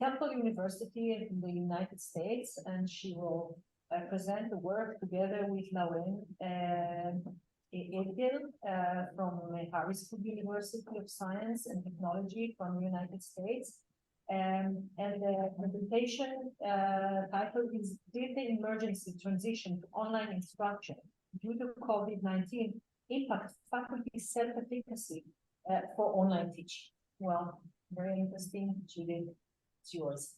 Temple University in the United States, and she will present the work together with Lauren Edgell from Harrisburg University of Science and Technology from the United States. And the presentation title is "Did the Emergency Transition to Online Instruction due to COVID-19 Impact Faculty Self-Efficacy for Online Teaching?" Well, very interesting. Judith, it's yours.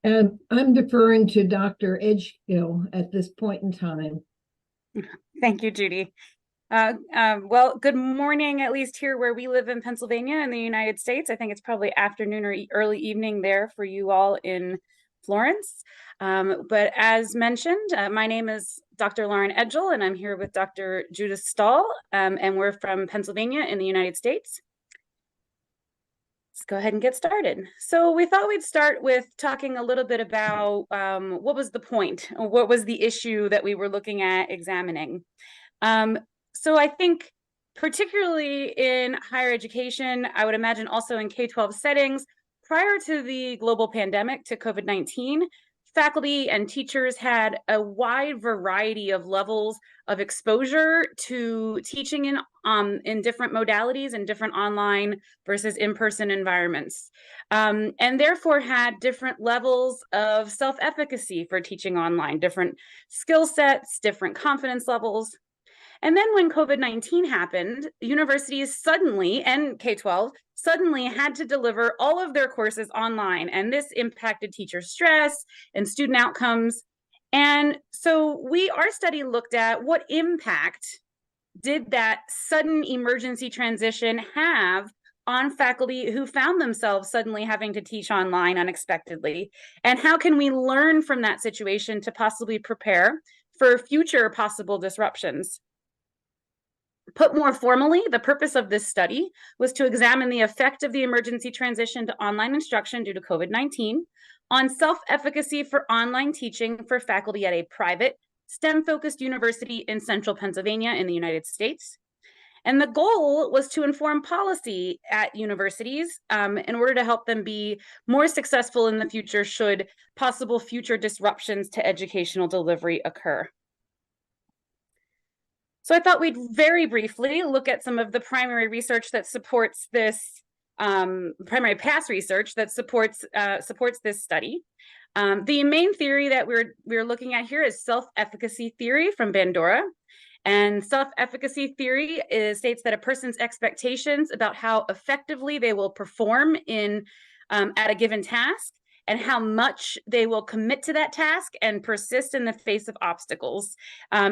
And I'm deferring to Dr. Edgell at this point in time. Thank you, Judy. Well, good morning, at least here where we live in Pennsylvania in the United States. I think it's probably afternoon or early evening there for you all in Florence. But as mentioned, my name is Dr. Lauren Edgell, and I'm here with Dr. Judith Stull, and we're from Pennsylvania in the United States. Let's go ahead and get started. So we thought we'd start with talking a little bit about what was the point, or what was the issue that we were looking at examining. So I think particularly in higher education, I would imagine also in K-12 settings, prior to the global pandemic, to COVID-19, faculty and teachers had a wide variety of levels of exposure to teaching in different modalities and different online versus in-person environments, and therefore had different levels of self-efficacy for teaching online, different skill sets, different confidence levels. And then when COVID-19 happened, universities suddenly, and K-12, suddenly had to deliver all of their courses online, and this impacted teacher stress and student outcomes. And so our study looked at what impact did that sudden emergency transition have on faculty who found themselves suddenly having to teach online unexpectedly, and how can we learn from that situation to possibly prepare for future possible disruptions. Put more formally, the purpose of this study was to examine the effect of the emergency transition to online instruction due to COVID-19 on self-efficacy for online teaching for faculty at a private, STEM-focused university in central Pennsylvania in the United States. And the goal was to inform policy at universities in order to help them be more successful in the future should possible future disruptions to educational delivery occur. So I thought we'd very briefly look at some of the primary research that supports this, primary past research that supports this study. The main theory that we're looking at here is self-efficacy theory from Bandura. And self-efficacy theory states that a person's expectations about how effectively they will perform at a given task, and how much they will commit to that task and persist in the face of obstacles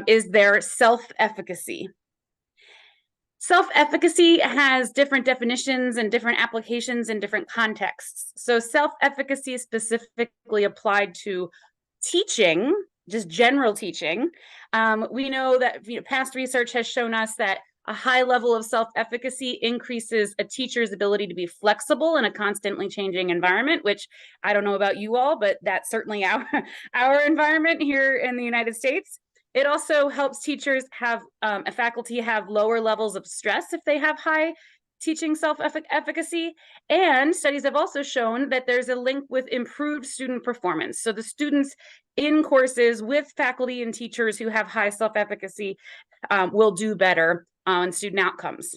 is their self-efficacy. Self-efficacy has different definitions and different applications in different contexts. So self-efficacy is specifically applied to teaching, just general teaching. We know that past research has shown us that a high level of self-efficacy increases a teacher's ability to be flexible in a constantly changing environment, which I don't know about you all, but that's certainly our environment here in the United States. It also helps teachers have, faculty have lower levels of stress if they have high teaching self-efficacy. And studies have also shown that there's a link with improved student performance. So the students in courses with faculty and teachers who have high self-efficacy will do better on student outcomes.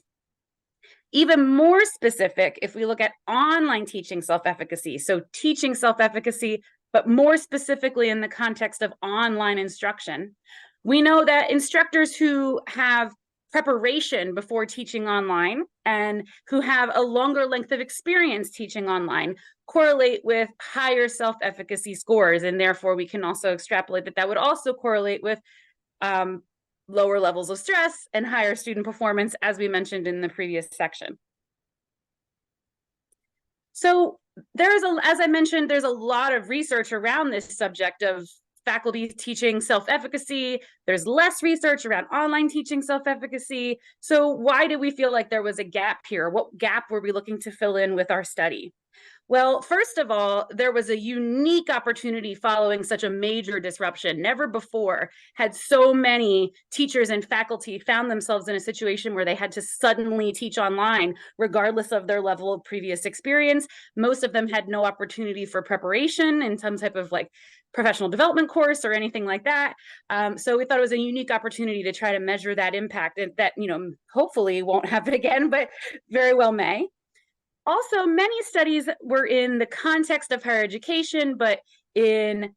Even more specific, if we look at online teaching self-efficacy, so teaching self-efficacy, but more specifically in the context of online instruction, we know that instructors who have preparation before teaching online and who have a longer length of experience teaching online correlate with higher self-efficacy scores, and therefore we can also extrapolate that would also correlate with lower levels of stress and higher student performance, as we mentioned in the previous section. So as I mentioned, there's a lot of research around this subject of faculty teaching self-efficacy. There's less research around online teaching self-efficacy. So why did we feel like there was a gap here? What gap were we looking to fill in with our study? Well, first of all, there was a unique opportunity following such a major disruption. Never before had so many teachers and faculty found themselves in a situation where they had to suddenly teach online, regardless of their level of previous experience. Most of them had no opportunity for preparation in some type of like professional development course or anything like that. So we thought it was a unique opportunity to try to measure that impact, and that, you know, hopefully won't happen again, but very well may. Also, many studies were in the context of higher education, but in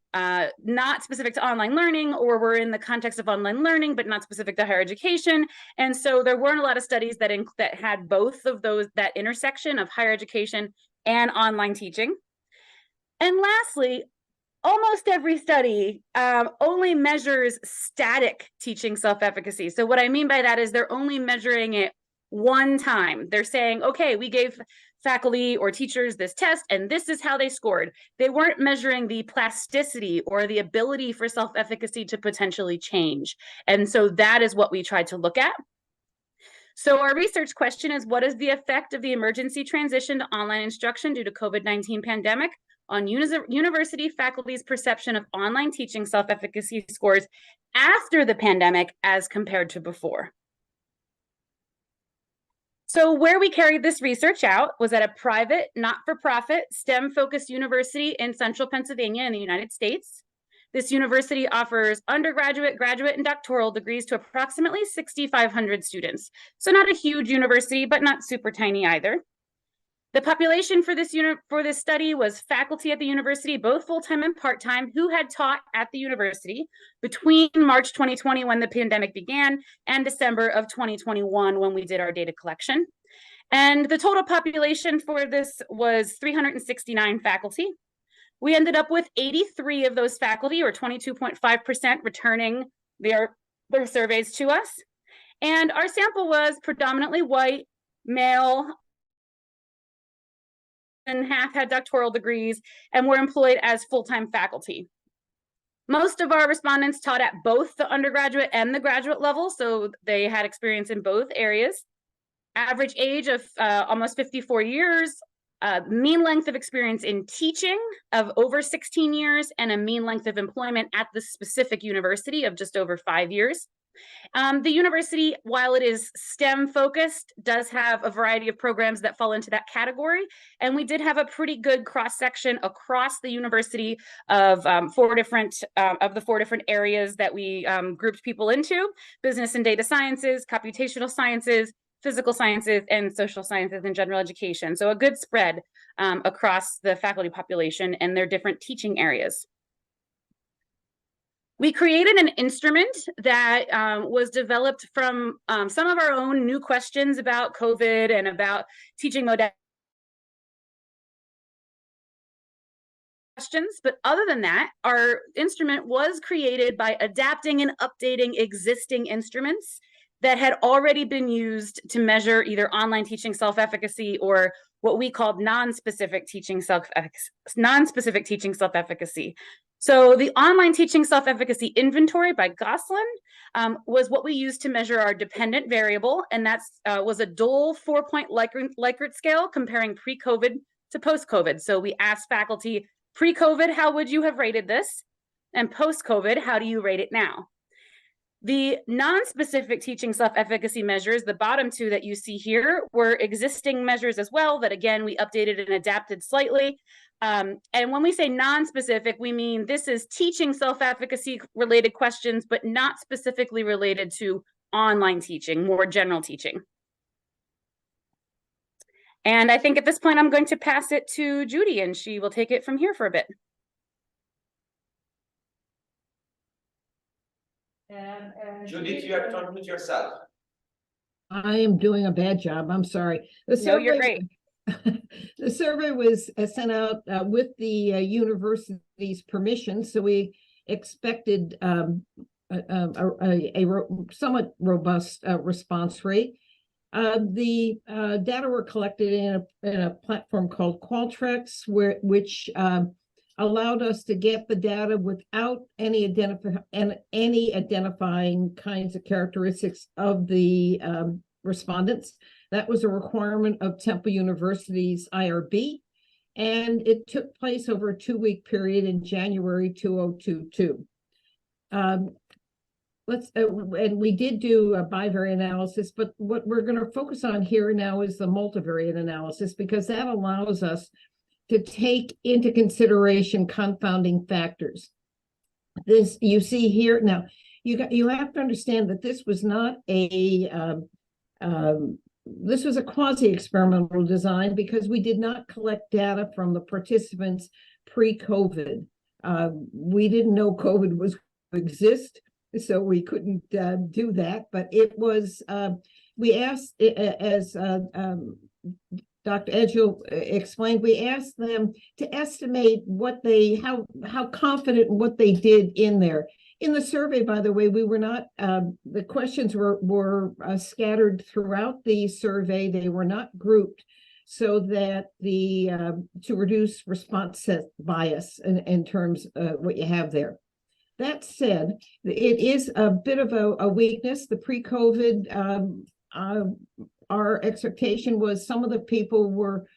not specific to online learning, or were in the context of online learning, but not specific to higher education. And so there weren't a lot of studies that had both of those, that intersection of higher education and online teaching. And lastly, almost every study only measures static teaching self-efficacy. So what I mean by that is they're only measuring it one time. They're saying, okay, we gave faculty or teachers this test and this is how they scored. They weren't measuring the plasticity or the ability for self-efficacy to potentially change. And so that is what we tried to look at. So our research question is, what is the effect of the emergency transition to online instruction due to COVID-19 pandemic on university faculty's perception of online teaching self-efficacy scores after the pandemic as compared to before? So where we carried this research out was at a private, not-for-profit, STEM-focused university in central Pennsylvania in the United States. This university offers undergraduate, graduate, and doctoral degrees to approximately 6,500 students. So not a huge university, but not super tiny either. The population for this study was faculty at the university, both full-time and part-time, who had taught at the university between March 2020, when the pandemic began, and December of 2021, when we did our data collection. And the total population for this was 369 faculty. We ended up with 83 of those faculty, or 22.5%, returning their surveys to us. And our sample was predominantly white, male, and half had doctoral degrees and were employed as full-time faculty. Most of our respondents taught at both the undergraduate and the graduate level, so they had experience in both areas. Average age of almost 54 years, mean length of experience in teaching of over 16 years, and a mean length of employment at the specific university of just over 5 years. The university, while it is STEM focused, does have a variety of programs that fall into that category. And we did have a pretty good cross section across the university of the 4 different areas that we grouped people into: business and data sciences, computational sciences, physical sciences, and social sciences and general education. So a good spread across the faculty population and their different teaching areas. We created an instrument that was developed from some of our own new questions about COVID and about teaching modalities. But other than that, our instrument was created by adapting and updating existing instruments that had already been used to measure either online teaching self-efficacy or what we called non-specific teaching self-efficacy. So the online teaching self-efficacy inventory by Gosselin was what we used to measure our dependent variable, and that was a Stull 4-point Likert scale comparing pre-COVID to post-COVID. So we asked faculty, pre-COVID, how would you have rated this? And post-COVID, how do you rate it now? The non-specific teaching self-efficacy measures, the bottom two that you see here, were existing measures as well that, again, we updated and adapted slightly. And when we say non-specific, we mean this is teaching self-efficacy related questions, but not specifically related to online teaching, more general teaching. And I think at this point, I'm going to pass it to Judy, and she will take it from here for a bit. Judith, you have to unmute yourself. I am doing a bad job. I'm sorry. No, you're great. The survey was sent out with the university's permission, so we expected a somewhat robust response rate. The data were collected in a platform called Qualtrics, which allowed us to get the data without any identifying kinds of characteristics of the respondents. That was a requirement of Temple University's IRB. and it took place over a 2-week period in January 2022. And we did do a bivariate analysis, but what we're going to focus on here now is the multivariate analysis, because that allows us to take into consideration confounding factors. This you see here now. You have to understand that this was not this was a quasi-experimental design, because we did not collect data from the participants pre-COVID. We didn't know COVID was going to exist, so we couldn't do that. But it was, we asked, as Dr. Edgell explained, we asked them to estimate what how confident in what they did in there. In the survey, by the way, we were not, the questions were scattered throughout the survey. They were not grouped, so that to reduce response set bias in terms of what you have there. That said, it is a bit of a weakness. The pre-COVID, our expectation was some of the people were,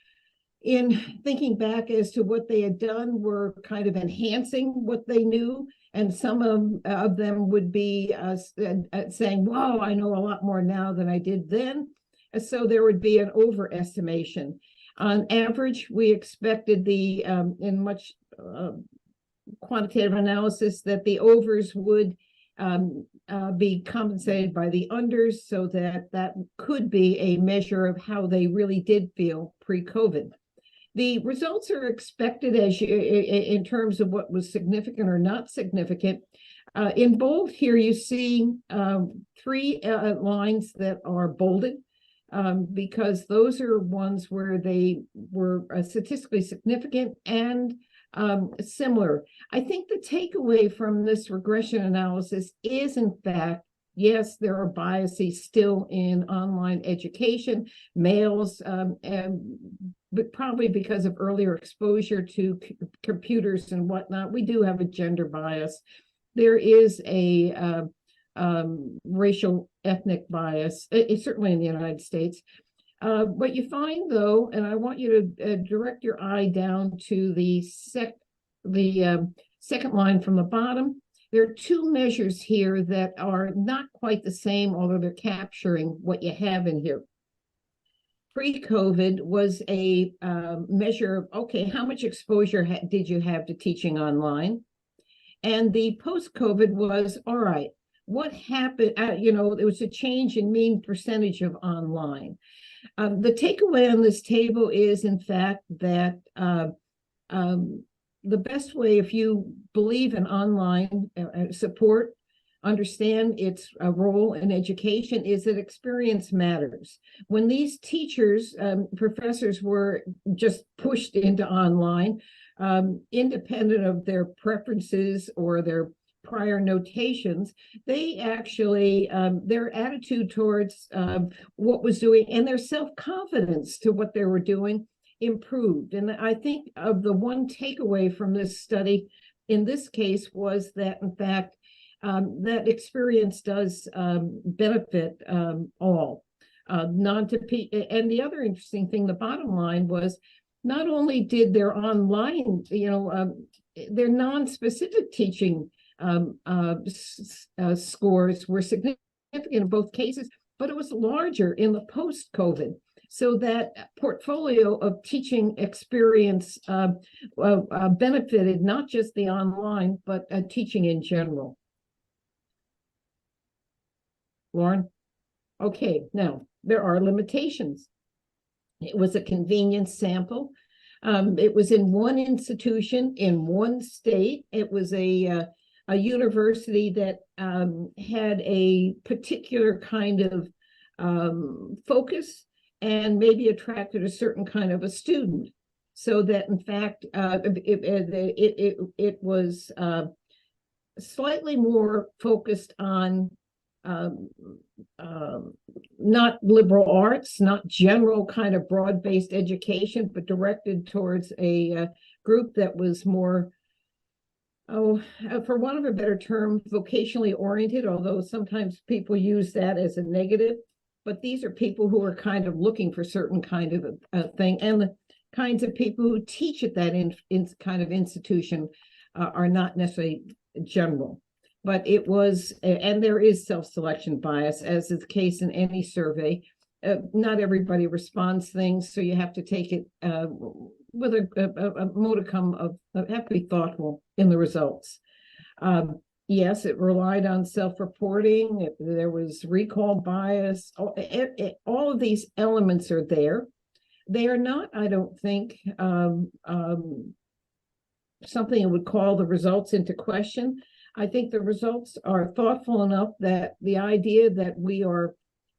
in thinking back as to what they had done, were kind of enhancing what they knew. And some of them would be saying, wow, I know a lot more now than I did then. So there would be an overestimation. On average, we expected in much quantitative analysis, that the overs would be compensated by the unders, so that could be a measure of how they really did feel pre-COVID. The results are expected in terms of what was significant or not significant. In bold here, you see 3 lines that are bolded, because those are ones where they were statistically significant and similar. I think the takeaway from this regression analysis is, in fact, yes, there are biases still in online education, males, but probably because of earlier exposure to computers and whatnot. We do have a gender bias. There is a racial ethnic bias, certainly in the United States. What you find, though, and I want you to direct your eye down to the second line from the bottom. There are 2 measures here that are not quite the same, although they're capturing what you have in here. Pre-COVID was a measure of, okay, how much exposure did you have to teaching online? And the post-COVID was, all right, what happened? There was a change in mean percentage of online. The takeaway on this table is, in fact, that the best way, if you believe in online support, understand its role in education, is that experience matters. When these teachers, professors were just pushed into online, independent of their preferences or their prior notations, they actually, their attitude towards what was doing and their self-confidence to what they were doing improved. And I think of the one takeaway from this study in this case was that, in fact, that experience does benefit all. And the other interesting thing, the bottom line was, not only did their online, their non-specific teaching scores were significant in both cases, but it was larger in the post-COVID. So that portfolio of teaching experience benefited not just the online, but teaching in general. Lauren? Okay, now there are limitations. It was a convenience sample. It was in one institution in one state. It was a university that had a particular kind of focus and maybe attracted a certain kind of a student, so that, in fact, it was slightly more focused on not liberal arts, not general kind of broad-based education, but directed towards a group that was more, for want of a better term, vocationally oriented, although sometimes people use that as a negative. But these are people who are kind of looking for certain kind of a thing. And kinds of people who teach at that in kind of institution are not necessarily general. But it was, and there is self-selection bias, as is the case in any survey. Not everybody responds things, so you have to take it with a modicum of have to be thoughtful in the results. Yes, it relied on self-reporting. There was recall bias. All of these elements are there. They are not, I don't think, something that would call the results into question. I think the results are thoughtful enough that the idea that we are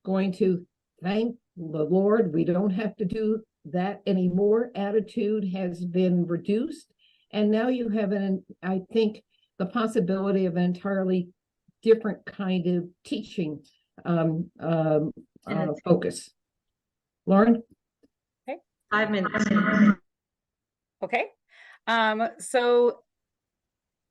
going to thank the Lord, we don't have to do that anymore, attitude has been reduced. And now you have I think, the possibility of an entirely different kind of teaching focus. Lauren? Okay. 5 minutes. Okay. So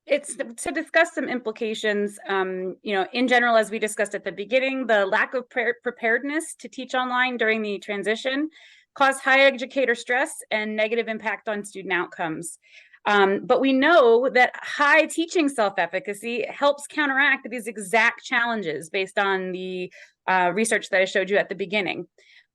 it's to discuss some implications, in general, as we discussed at the beginning, the lack of preparedness to teach online during the transition caused high educator stress and negative impact on student outcomes. But we know that high teaching self-efficacy helps counteract these exact challenges based on the research that I showed you at the beginning.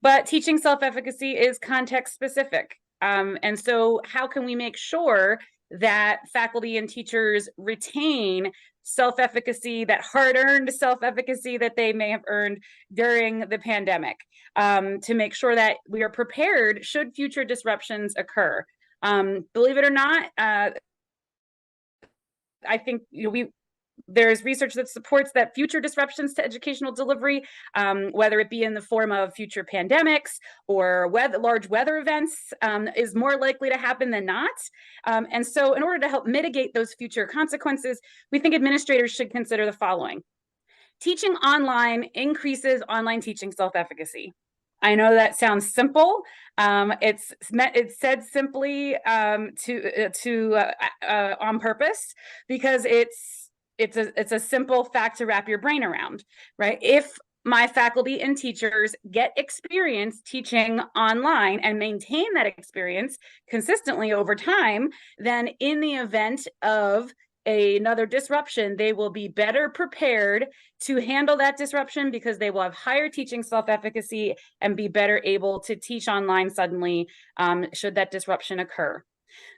But teaching self-efficacy is context specific. And so how can we make sure that faculty and teachers retain self-efficacy, that hard-earned self-efficacy that they may have earned during the pandemic, to make sure that we are prepared should future disruptions occur? Believe it or not, I think there's research that supports that future disruptions to educational delivery, whether it be in the form of future pandemics or large weather events, is more likely to happen than not. And so in order to help mitigate those future consequences, we think administrators should consider the following. Teaching online increases online teaching self-efficacy. I know that sounds simple. It's said simply on purpose, because it's a simple fact to wrap your brain around, right? If my faculty and teachers get experience teaching online and maintain that experience consistently over time, then in the event of another disruption, they will be better prepared to handle that disruption because they will have higher teaching self-efficacy and be better able to teach online suddenly should that disruption occur.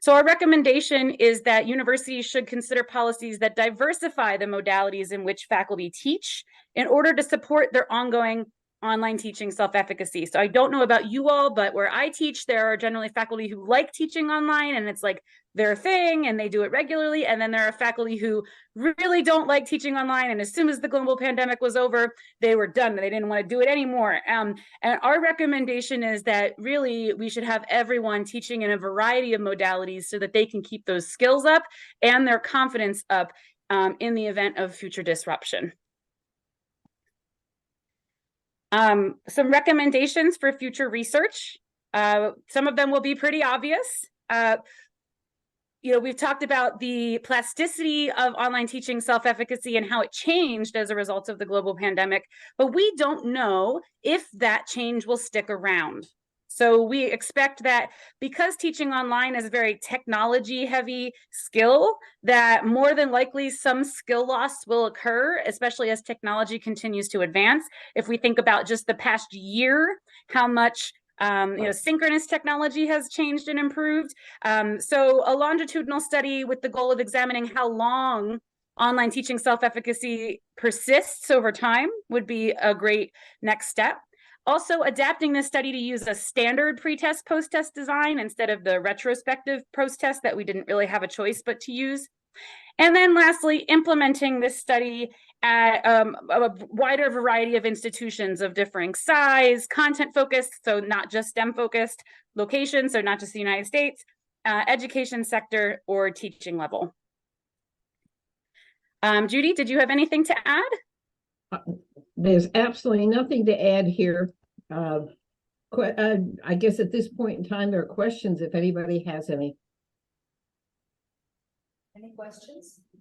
So our recommendation is that universities should consider policies that diversify the modalities in which faculty teach in order to support their ongoing online teaching self-efficacy. So I don't know about you all, but where I teach, there are generally faculty who like teaching online and it's like their thing and they do it regularly. And then there are faculty who really don't like teaching online. And as soon as the global pandemic was over, they were done. They didn't want to do it anymore. And our recommendation is that really we should have everyone teaching in a variety of modalities so that they can keep those skills up and their confidence up in the event of future disruption. Some recommendations for future research. Some of them will be pretty obvious. We've talked about the plasticity of online teaching self-efficacy and how it changed as a result of the global pandemic, but we don't know if that change will stick around. So we expect that because teaching online is a very technology-heavy skill, that more than likely some skill loss will occur, especially as technology continues to advance. If we think about just the past year, how much synchronous technology has changed and improved. So a longitudinal study with the goal of examining how long online teaching self-efficacy persists over time would be a great next step. Also, adapting this study to use a standard pre-test, post-test design instead of the retrospective post-test that we didn't really have a choice but to use. And then lastly, implementing this study at a wider variety of institutions of differing size, content focused, so not just STEM focused, location, so not just the United States, education sector, or teaching level. Judy, did you have anything to add? There's absolutely nothing to add here. I guess at this point in time, there are questions if anybody has any. Any questions?